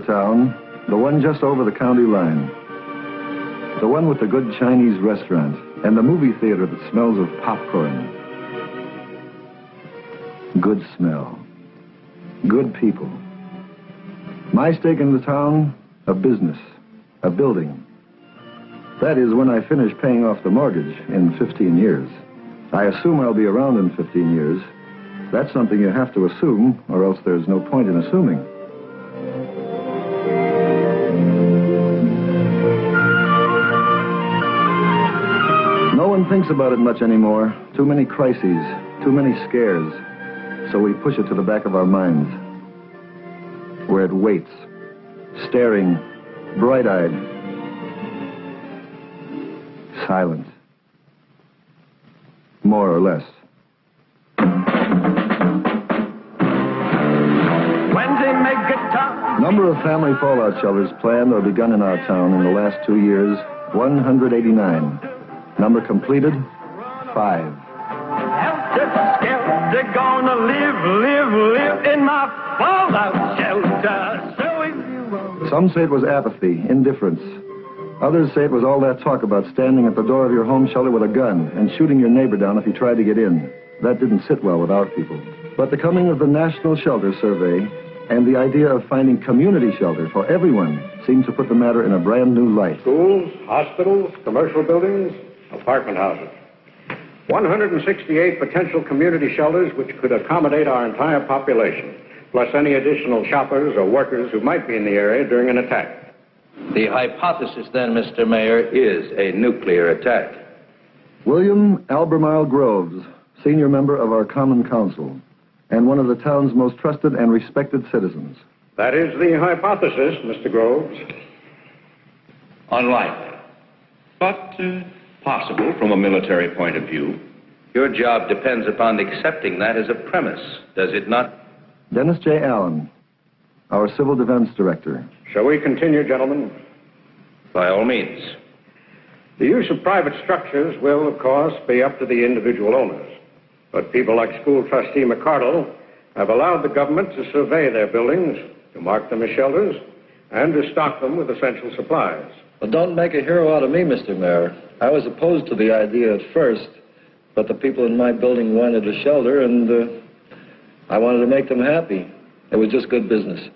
town, the one just over the county line. The one with the good Chinese restaurant and the movie theater that smells of popcorn. Good smell. Good people. My stake in the town, a business, a building. That is when I finish paying off the mortgage in 15 years. I assume I'll be around in 15 years. That's something you have to assume, or else there's no point in assuming. No one thinks about it much anymore. Too many crises, too many scares. So we push it to the back of our minds, where it waits, staring, bright-eyed, silent, more or less. Number of family fallout shelters planned or begun in our town in the last 2 years, 189. Number completed, 5. They're gonna live in my fallout shelter. So if you... Some say it was apathy, indifference. Others say it was all that talk about standing at the door of your home shelter with a gun and shooting your neighbor down if he tried to get in. That didn't sit well with our people. But the coming of the National Shelter Survey and the idea of finding community shelter for everyone seemed to put the matter in a brand new light. Schools, hospitals, commercial buildings, apartment houses. 168 potential community shelters which could accommodate our entire population, plus any additional shoppers or workers who might be in the area during an attack. The hypothesis, then, Mr. Mayor, is a nuclear attack. William Albemarle Groves, senior member of our Common Council, and one of the town's most trusted and respected citizens. That is the hypothesis, Mr. Groves. Unlikely, but possible from a military point of view. Your job depends upon accepting that as a premise, does it not? Dennis J. Allen, our Civil Defense Director. Shall we continue, gentlemen? By all means. The use of private structures will, of course, be up to the individual owners. But people like School Trustee McCardle have allowed the government to survey their buildings, to mark them as shelters, and to stock them with essential supplies. Well, don't make a hero out of me, Mr. Mayor. I was opposed to the idea at first, but the people in my building wanted a shelter, and I wanted to make them happy. It was just good business.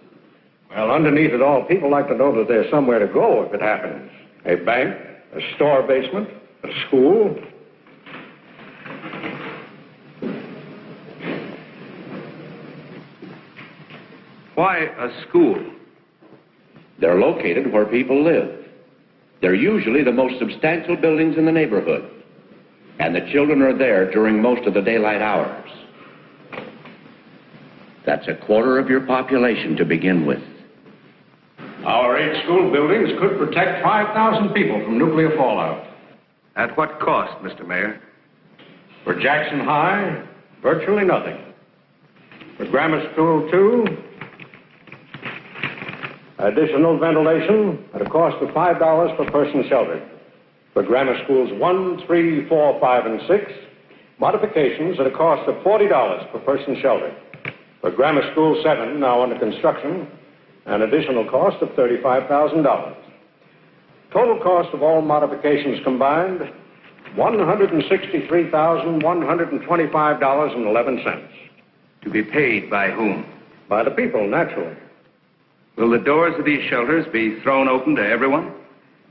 Well, underneath it all, people like to know that there's somewhere to go if it happens. A bank, a store basement, a school. Why a school? They're located where people live. They're usually the most substantial buildings in the neighborhood. And the children are there during most of the daylight hours. That's a quarter of your population to begin with. Our 8 school buildings could protect 5,000 people from nuclear fallout. At what cost, Mr. Mayor? For Jackson High, virtually nothing. For Grammar School 2, additional ventilation at a cost of $5 per person sheltered. For Grammar Schools 1, 3, 4, 5, and 6, modifications at a cost of $40 per person sheltered. For Grammar School 7, now under construction, an additional cost of $35,000. Total cost of all modifications combined, $163,125.11. To be paid by whom? By the people, naturally. Will the doors of these shelters be thrown open to everyone?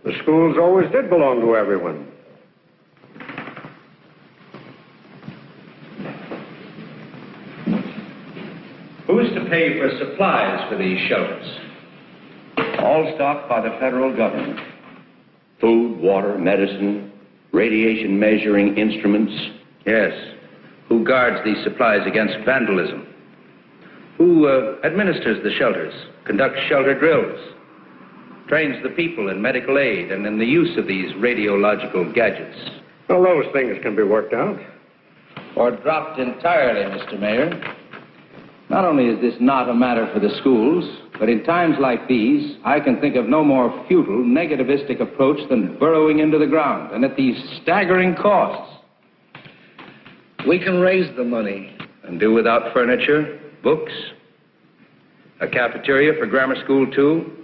The schools always did belong to everyone. Who's to pay for supplies for these shelters? All stocked by the federal government. Food, water, medicine, radiation measuring instruments. Yes. Who guards these supplies against vandalism? Who administers the shelters, conducts shelter drills, trains the people in medical aid and in the use of these radiological gadgets? Well, those things can be worked out. Or dropped entirely, Mr. Mayor. Not only is this not a matter for the schools, but in times like these, I can think of no more futile, negativistic approach than burrowing into the ground, and at these staggering costs. We can raise the money. And do without furniture, books, a cafeteria for Grammar School 2,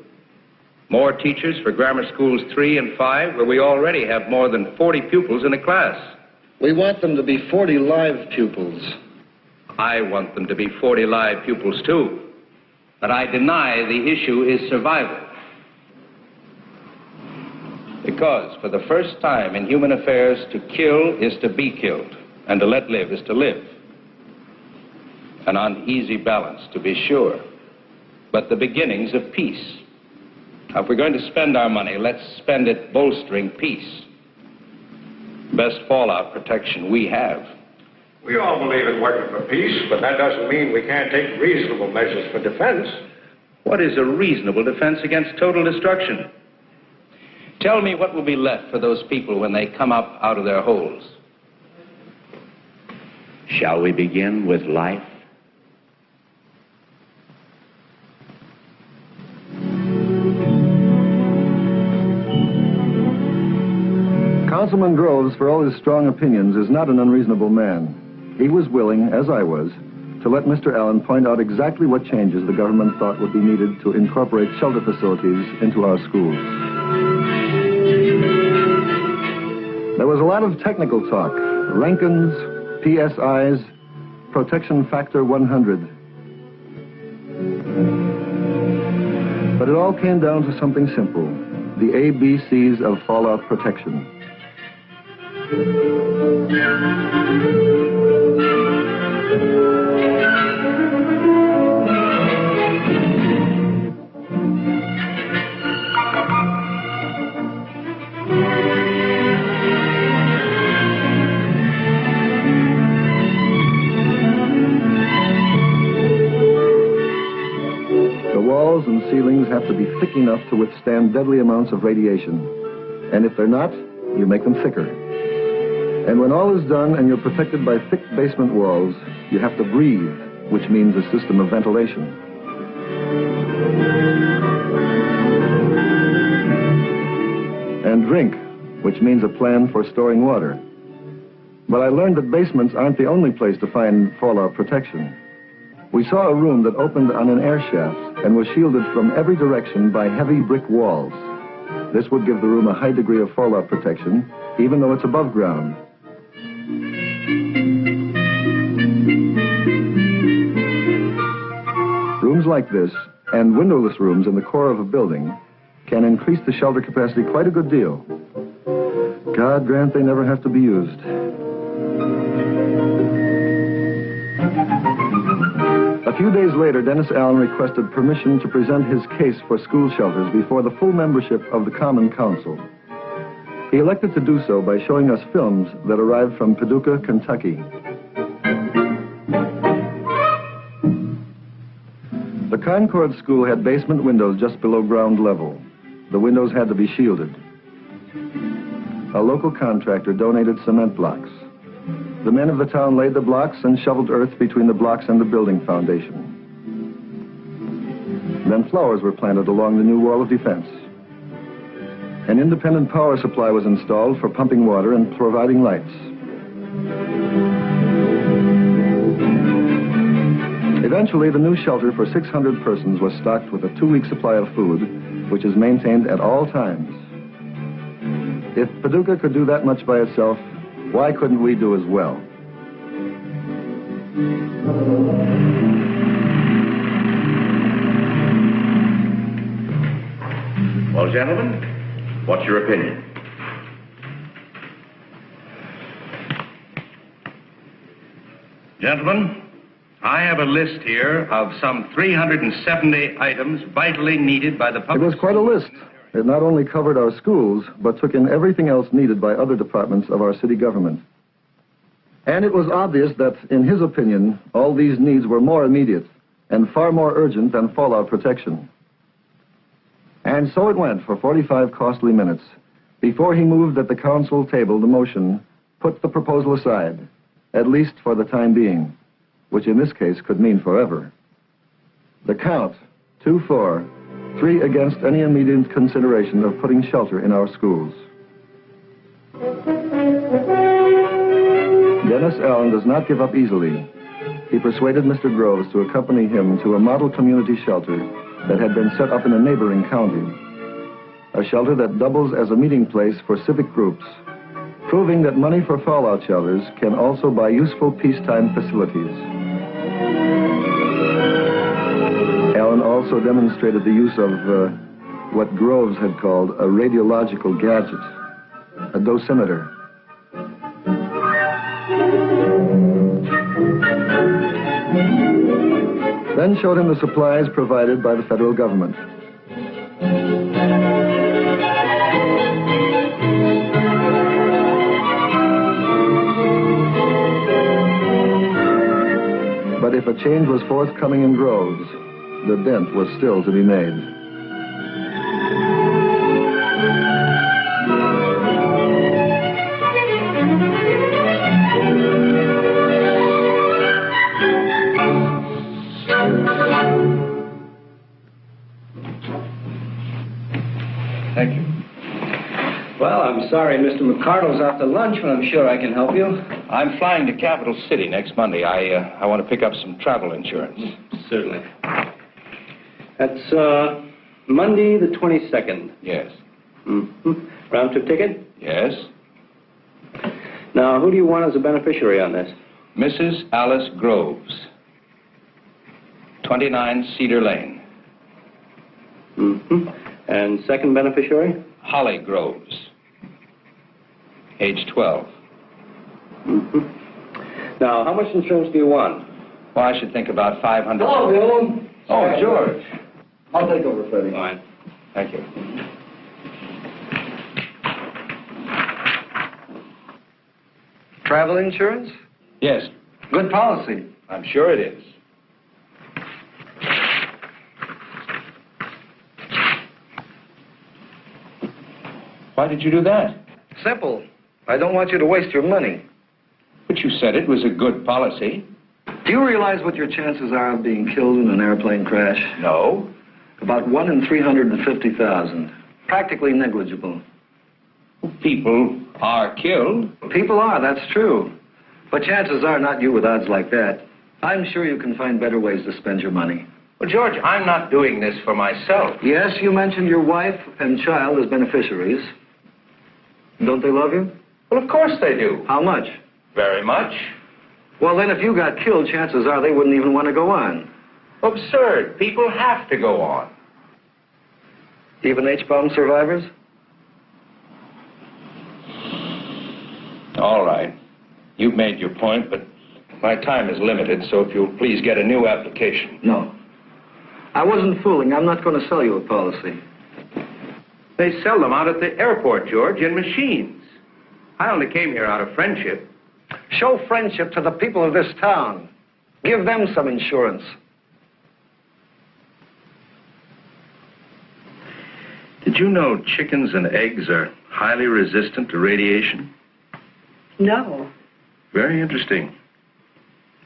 more teachers for Grammar Schools 3 and 5, where we already have more than 40 pupils in a class. We want them to be 40 live pupils. I want them to be 40 live pupils, too. But I deny the issue is survival. Because for the first time in human affairs, to kill is to be killed, and to let live is to live. An uneasy balance, to be sure, but the beginnings of peace. Now, if we're going to spend our money, let's spend it bolstering peace. Best fallout protection we have. We all believe in working for peace, but that doesn't mean we can't take reasonable measures for defense. What is a reasonable defense against total destruction? Tell me what will be left for those people when they come up out of their holes. Shall we begin with life? Councilman Groves, for all his strong opinions, is not an unreasonable man. He was willing, as I was, to let Mr. Allen point out exactly what changes the government thought would be needed to incorporate shelter facilities into our schools. There was a lot of technical talk, Rankins, PSIs, protection factor 100. But it all came down to something simple, the ABCs of fallout protection. The walls and ceilings have to be thick enough to withstand deadly amounts of radiation. And if they're not, you make them thicker. And when all is done and you're protected by thick basement walls, you have to breathe, which means a system of ventilation. And drink, which means a plan for storing water. But I learned that basements aren't the only place to find fallout protection. We saw a room that opened on an air shaft and was shielded from every direction by heavy brick walls. This would give the room a high degree of fallout protection, even though it's above ground. Rooms like this, and windowless rooms in the core of a building, can increase the shelter capacity quite a good deal. God grant they never have to be used. A few days later, Dennis Allen requested permission to present his case for school shelters before the full membership of the Common Council. He elected to do so by showing us films that arrived from Paducah, Kentucky. The Concord School had basement windows just below ground level. The windows had to be shielded. A local contractor donated cement blocks. The men of the town laid the blocks and shoveled earth between the blocks and the building foundation. Then flowers were planted along the new wall of defense. An independent power supply was installed for pumping water and providing lights. Eventually, the new shelter for 600 persons was stocked with a 2-week supply of food, which is maintained at all times. If Paducah could do that much by itself, why couldn't we do as well? Well, gentlemen, what's your opinion? Gentlemen, I have a list here of some 370 items vitally needed by the public. It was quite a list. It not only covered our schools, but took in everything else needed by other departments of our city government. And it was obvious that, in his opinion, all these needs were more immediate and far more urgent than fallout protection. And so it went for 45 costly minutes before he moved that the council table the motion, put the proposal aside, at least for the time being, which in this case could mean forever. The count, 2-4, 3 against any immediate consideration of putting shelter in our schools. Dennis Allen does not give up easily. he persuaded Mr. Groves to accompany him to a model community shelter that had been set up in a neighboring county. A shelter that doubles as a meeting place for civic groups, proving that money for fallout shelters can also buy useful peacetime facilities. Allen also demonstrated the use of what Groves had called a radiological gadget, a dosimeter. Then showed him the supplies provided by the federal government. But if a change was forthcoming in Groves, the dent was still to be made. Thank you. Well, I'm sorry Mr. McCardle's out to lunch, but I'm sure I can help you. I'm flying to Capital City next Monday. I want to pick up some travel insurance. Certainly. That's Monday the 22nd. Yes. Mm-hmm. Round trip ticket? Yes. Now, who do you want as a beneficiary on this? Mrs. Alice Groves, 29 Cedar Lane. Mm-hmm. And second beneficiary? Holly Groves, age 12. Mm-hmm. Now, how much insurance do you want? Well, I should think about $500. Hello, Bill. Oh, George. I'll take over, Freddie. Fine. Thank you. Travel insurance? Yes, Good policy. I'm sure it is. Why did you do that? Simple. I don't want you to waste your money. But you said it was a good policy. Do you realize what your chances are of being killed in an airplane crash? No. About 1 in 350,000. Practically negligible. People are killed. People are, that's true. But chances are not you with odds like that. I'm sure you can find better ways to spend your money. Well, George, I'm not doing this for myself. Yes, you mentioned your wife and child as beneficiaries. Don't they love you? Well, of course they do. How much? Very much. Well, then if you got killed, chances are they wouldn't even want to go on. Absurd. People have to go on. Even H-bomb survivors? All right. You've made your point, but my time is limited, so if you'll please get a new application. No. I wasn't fooling. I'm not going to sell you a policy. They sell them out at the airport, George, in machines. I only came here out of friendship. Show friendship to the people of this town. Give them some insurance. Did you know chickens and eggs are highly resistant to radiation? No. Very interesting.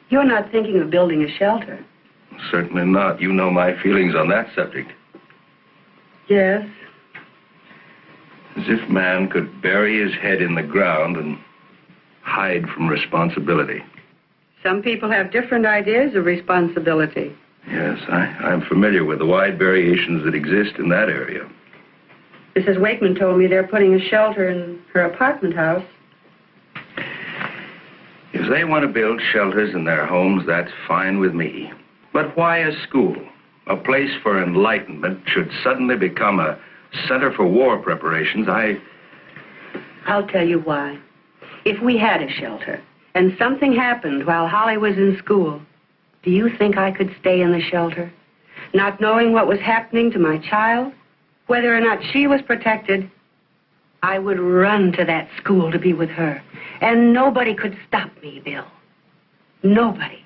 You're not thinking of building a shelter. Certainly not. You know my feelings on that subject. Yes. As if man could bury his head in the ground and hide from responsibility. Some people have different ideas of responsibility. Yes, I'm familiar with the wide variations that exist in that area. Mrs. Wakeman told me they're putting a shelter in her apartment house. If they want to build shelters in their homes, that's fine with me. But why a school? A place for enlightenment should suddenly become a center for war preparations. I'll tell you why. If we had a shelter and something happened while Holly was in school, do you think I could stay in the shelter? Not knowing what was happening to my child, whether or not she was protected, I would run to that school to be with her. And nobody could stop me, Bill. Nobody.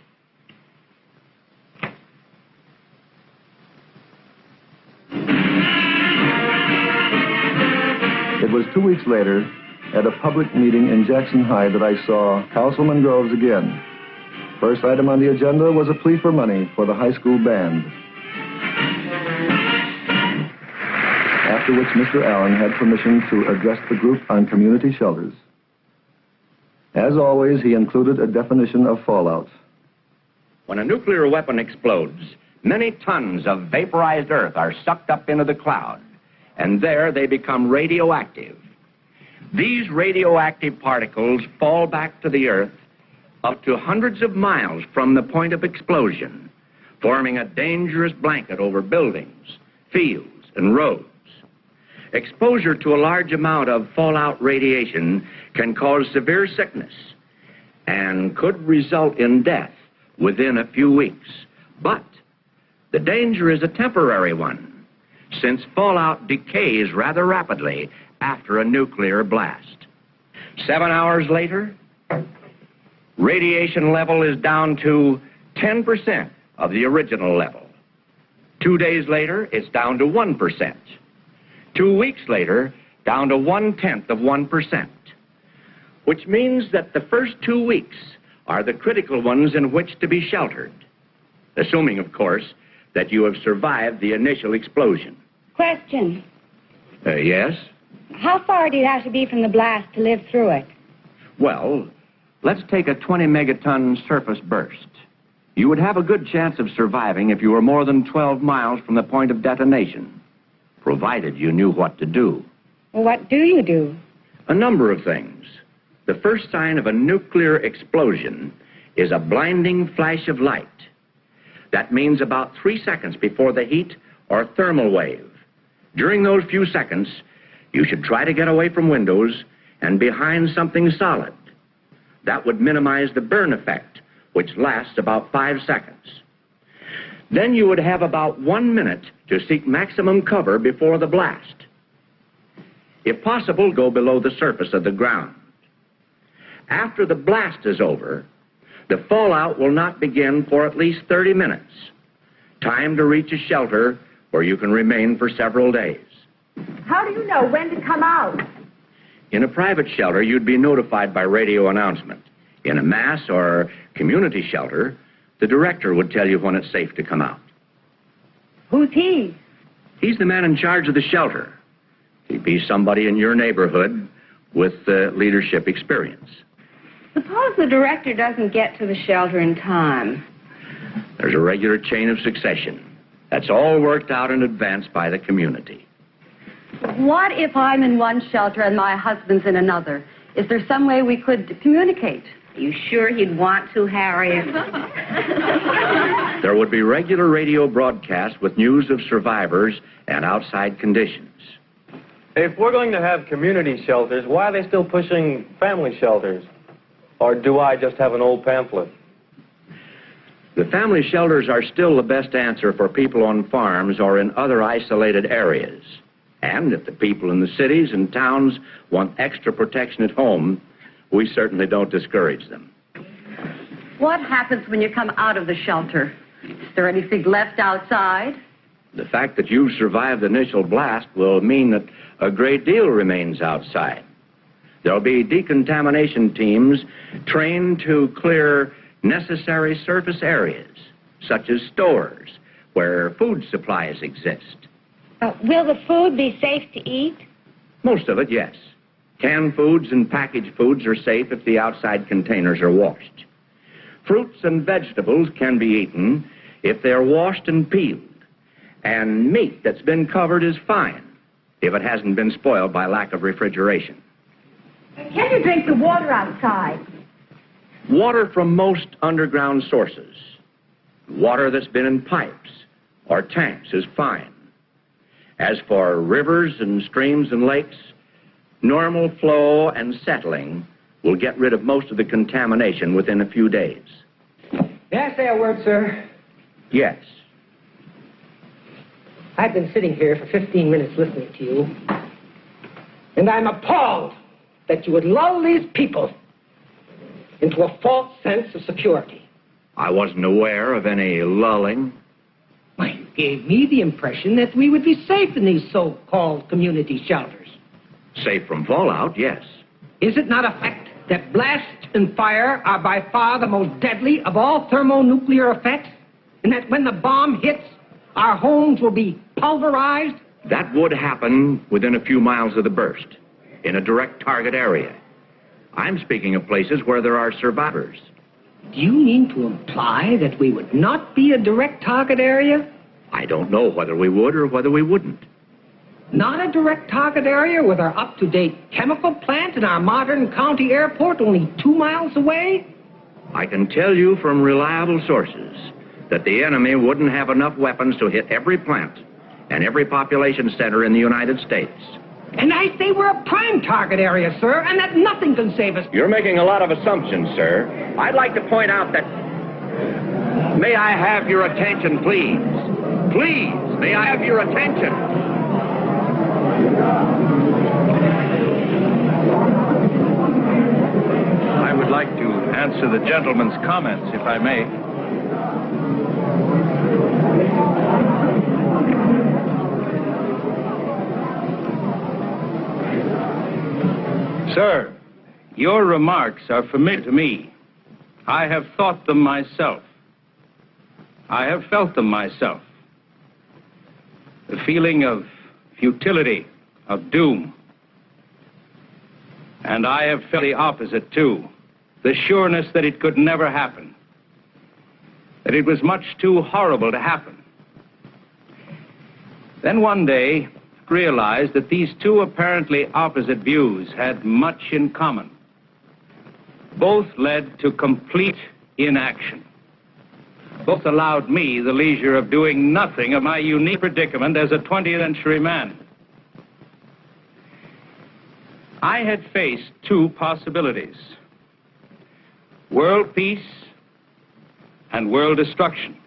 It was 2 weeks later, at a public meeting in Jackson High, that I saw Councilman Groves again. First item on the agenda was a plea for money for the high school band. After which Mr. Allen had permission to address the group on community shelters. As always, he included a definition of fallout. When a nuclear weapon explodes, many tons of vaporized earth are sucked up into the cloud, and there they become radioactive. These radioactive particles fall back to the earth up to hundreds of miles from the point of explosion, forming a dangerous blanket over buildings, fields, and roads. Exposure to a large amount of fallout radiation can cause severe sickness and could result in death within a few weeks. But the danger is a temporary one, since fallout decays rather rapidly after a nuclear blast. 7 hours later, radiation level is down to 10% of the original level. 2 days later, it's down to 1%. 2 weeks later, down to 1/10 of 1%, which means that the first 2 weeks are the critical ones in which to be sheltered, assuming, of course, that you have survived the initial explosion. Question. Yes? How far do you have to be from the blast to live through it? Well, let's take a 20 megaton surface burst. You would have a good chance of surviving if you were more than 12 miles from the point of detonation, provided you knew what to do. Well, what do you do? A number of things. The first sign of a nuclear explosion is a blinding flash of light. That means about 3 seconds before the heat or thermal wave. During those few seconds, you should try to get away from windows and behind something solid. That would minimize the burn effect, which lasts about 5 seconds. Then you would have about 1 minute to seek maximum cover before the blast. If possible, go below the surface of the ground. After the blast is over, the fallout will not begin for at least 30 minutes. Time to reach a shelter where you can remain for several days. How do you know when to come out? In a private shelter, you'd be notified by radio announcement. In a mass or community shelter, the director would tell you when it's safe to come out. Who's he? He's the man in charge of the shelter. He'd be somebody in your neighborhood with leadership experience. Suppose the director doesn't get to the shelter in time. There's a regular chain of succession. That's all worked out in advance by the community. What if I'm in one shelter and my husband's in another? Is there some way we could communicate? Are you sure he'd want to, Harriet? There would be regular radio broadcasts with news of survivors and outside conditions. If we're going to have community shelters, why are they still pushing family shelters? Or do I just have an old pamphlet? The family shelters are still the best answer for people on farms or in other isolated areas. And if the people in the cities and towns want extra protection at home, we certainly don't discourage them. What happens when you come out of the shelter? Is there anything left outside? The fact that you've survived the initial blast will mean that a great deal remains outside. There'll be decontamination teams trained to clear necessary surface areas, such as stores where food supplies exist. Will the food be safe to eat? Most of it, yes. Canned foods and packaged foods are safe if the outside containers are washed. Fruits and vegetables can be eaten if they're washed and peeled. And meat that's been covered is fine if it hasn't been spoiled by lack of refrigeration. Can you drink the water outside? Water from most underground sources. Water that's been in pipes or tanks is fine. As for rivers and streams and lakes, normal flow and settling will get rid of most of the contamination within a few days. May I say a word, sir? Yes. I've been sitting here for 15 minutes listening to you, and I'm appalled that you would lull these people into a false sense of security. I wasn't aware of any lulling. Why, you gave me the impression that we would be safe in these so-called community shelters. Safe from fallout, yes. Is it not a fact that blast and fire are by far the most deadly of all thermonuclear effects? And that when the bomb hits, our homes will be pulverized? That would happen within a few miles of the burst, in a direct target area. I'm speaking of places where there are survivors. Do you mean to imply that we would not be a direct target area? I don't know whether we would or whether we wouldn't. Not a direct target area with our up-to-date chemical plant and our modern county airport only 2 miles away? I can tell you from reliable sources that the enemy wouldn't have enough weapons to hit every plant and every population center in the United States. And I say we're a prime target area, sir, and that nothing can save us. You're making a lot of assumptions, sir. I'd like to point out that... May I have your attention, please? Please, may I have your attention? I would like to answer the gentleman's comments, if I may. Sir, your remarks are familiar to me. I have thought them myself. I have felt them myself. The feeling of futility, of doom. And I have felt the opposite, too. The sureness that it could never happen. That it was much too horrible to happen. Then one day, realized that these two apparently opposite views had much in common. Both led to complete inaction. Both allowed me the leisure of doing nothing of my unique predicament as a 20th century man. I had faced two possibilities: world peace and world destruction.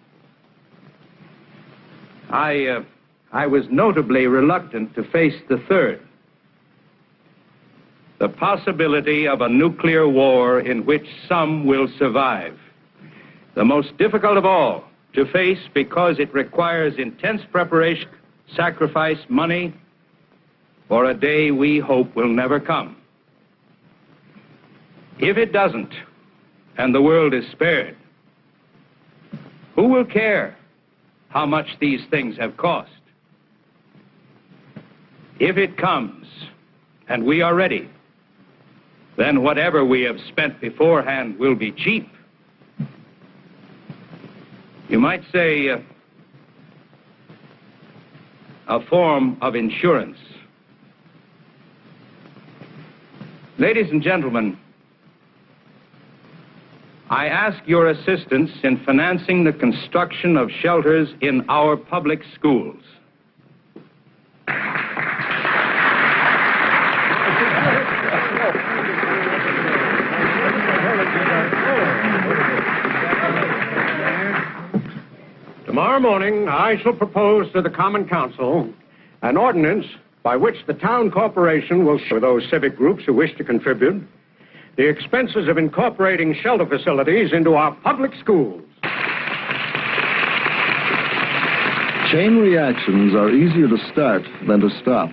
I was notably reluctant to face the third, the possibility of a nuclear war in which some will survive. The most difficult of all to face because it requires intense preparation, sacrifice, money, for a day we hope will never come. If it doesn't, and the world is spared, who will care how much these things have cost? If it comes, and we are ready, then whatever we have spent beforehand will be cheap. You might say a form of insurance. Ladies and gentlemen, I ask your assistance in financing the construction of shelters in our public schools. Tomorrow morning, I shall propose to the Common Council an ordinance by which the town corporation will share with those civic groups who wish to contribute the expenses of incorporating shelter facilities into our public schools. Chain reactions are easier to start than to stop.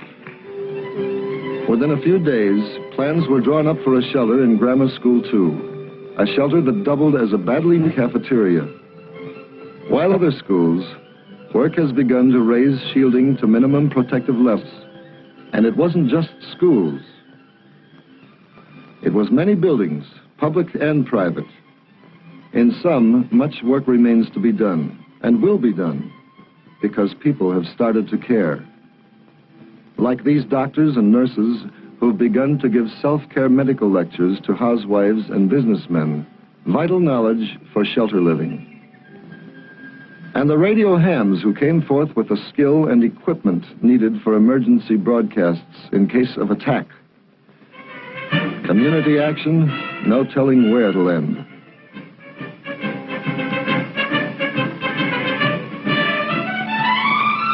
Within a few days, plans were drawn up for a shelter in Grammar School 2, a shelter that doubled as a badly needed cafeteria. While other schools, work has begun to raise shielding to minimum protective levels. And it wasn't just schools. It was many buildings, public and private. In some, much work remains to be done, and will be done, because people have started to care. Like these doctors and nurses who've begun to give self-care medical lectures to housewives and businessmen, vital knowledge for shelter living. And the radio hams who came forth with the skill and equipment needed for emergency broadcasts in case of attack. Community action, no telling where it'll end.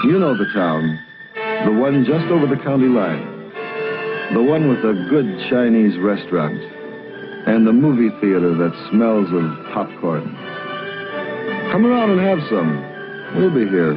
You know the town, the one just over the county line, the one with a good Chinese restaurant, and the movie theater that smells of popcorn. Come around and have some. We'll be here.